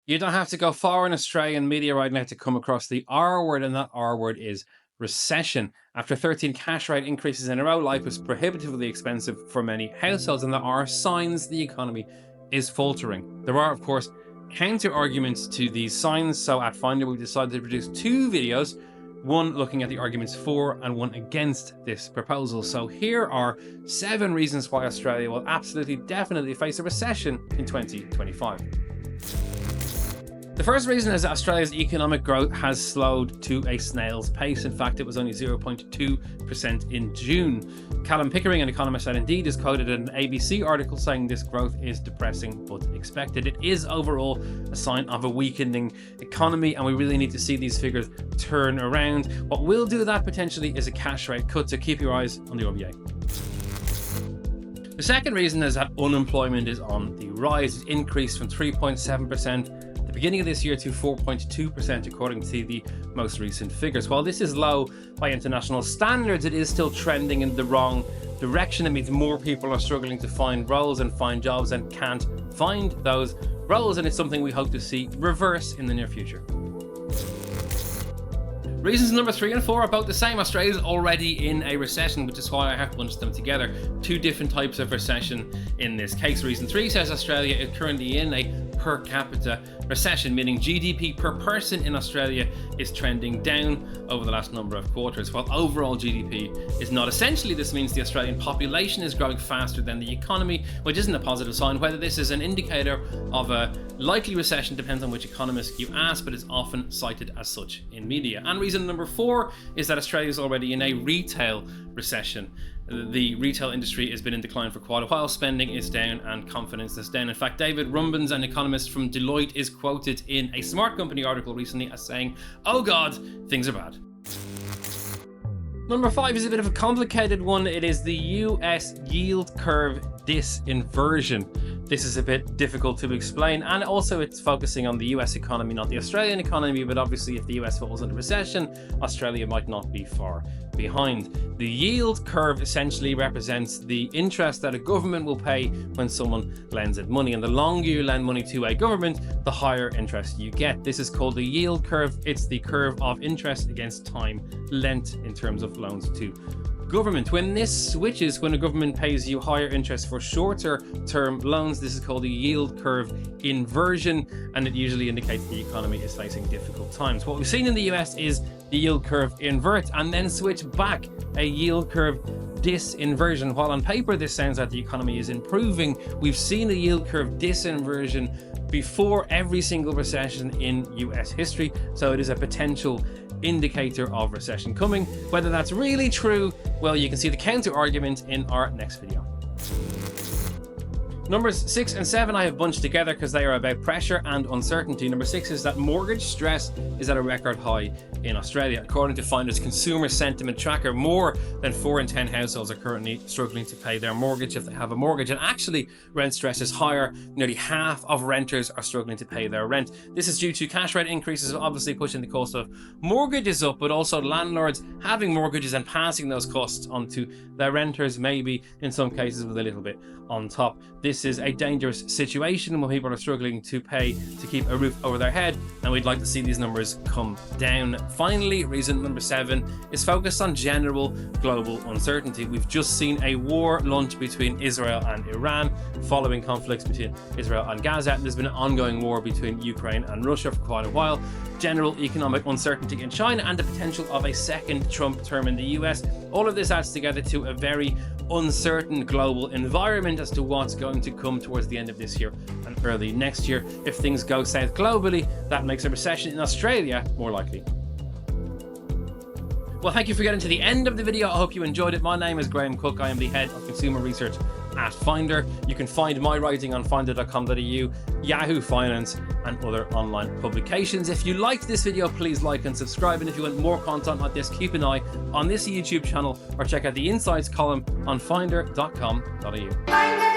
You don't have to go far in Australian media right now to come across the R word, and that R word is recession. After 13 cash rate increases in a row, life is prohibitively expensive for many households, and there are signs the economy is faltering. There are, of course, counter arguments to these signs, so at Finder we decided to produce two videos, one looking at the arguments for and one against this proposal. So here are 7 reasons why Australia will absolutely definitely face a recession in 2025. The first reason is that Australia's economic growth has slowed to a snail's pace. In fact, it was only 0.2% in June. Callum Pickering, an economist at Indeed, is quoted in an ABC article saying this growth is depressing but expected. It is overall a sign of a weakening economy, and we really need to see these figures turn around. What will do that potentially is a cash rate cut, so keep your eyes on the RBA. The second reason is that unemployment is on the rise. It increased from 3.7% the beginning of this year to 4.2% according to the most recent figures. While this is low by international standards, it is still trending in the wrong direction. It means more people are struggling to find roles and find jobs and can't find those roles, and it's something we hope to see reverse in the near future. Reasons number 3 and 4 are both the same. Australia is already in a recession, which is why I have bunched them together. Two different types of recession in this case. Reason 3 says Australia is currently in a per capita recession, meaning GDP per person in Australia is trending down over the last number of quarters, while overall GDP is not. Essentially, this means the Australian population is growing faster than the economy, which isn't a positive sign. Whether this is an indicator of a likely recession depends on which economist you ask, but it's often cited as such in media. And reason number 4 is that Australia is already in a retail recession. The retail industry has been in decline for quite a while. Spending is down and confidence is down. In fact, David Rumbans, an economist from Deloitte, is quoted in a Smart Company article recently as saying, "Oh God, things are bad." Number 5 is a bit of a complicated one. It is the US yield curve disinversion. This is a bit difficult to explain, and also it's focusing on the US economy, not the Australian economy, but obviously if the US falls into recession, Australia might not be far behind. The yield curve essentially represents the interest that a government will pay when someone lends it money, and the longer you lend money to a government, the higher interest you get. This is called the yield curve. It's the curve of interest against time lent in terms of loans to government. When this switches, when a government pays you higher interest for shorter term loans, this is called a yield curve inversion, and it usually indicates the economy is facing difficult times. What we've seen in the US is the yield curve invert and then switch back, a yield curve disinversion. While on paper this sounds like the economy is improving, we've seen a yield curve disinversion before every single recession in US history, so it is a potential indicator of recession coming. Whether that's really true, well, you can see the counter argument in our next video. Numbers 6 and 7 I have bunched together because they are about pressure and uncertainty. Number 6 is that mortgage stress is at a record high in Australia. According to Finder's Consumer Sentiment Tracker, more than 4 in 10 households are currently struggling to pay their mortgage if they have a mortgage. And actually, rent stress is higher. Nearly half of renters are struggling to pay their rent. This is due to cash rate increases, obviously pushing the cost of mortgages up, but also landlords having mortgages and passing those costs onto their renters, maybe in some cases with a little bit on top. This is a dangerous situation when people are struggling to pay to keep a roof over their head, and we'd like to see these numbers come down. Finally, reason number 7 is focused on general global uncertainty. We've just seen a war launch between Israel and Iran following conflicts between Israel and Gaza. There's been an ongoing war between Ukraine and Russia for quite a while. General economic uncertainty in China and the potential of a second Trump term in the US. All of this adds together to a very uncertain global environment as to what's going to come towards the end of this year and early next year. If things go south globally, that makes a recession in Australia more likely. Well, thank you for getting to the end of the video. I hope you enjoyed it. My name is Graham Cooke. I am the head of consumer research at Finder. You can find my writing on finder.com.au, Yahoo Finance, and other online publications. If you liked this video, please like and subscribe. And if you want more content like this, keep an eye on this YouTube channel or check out the insights column on finder.com.au.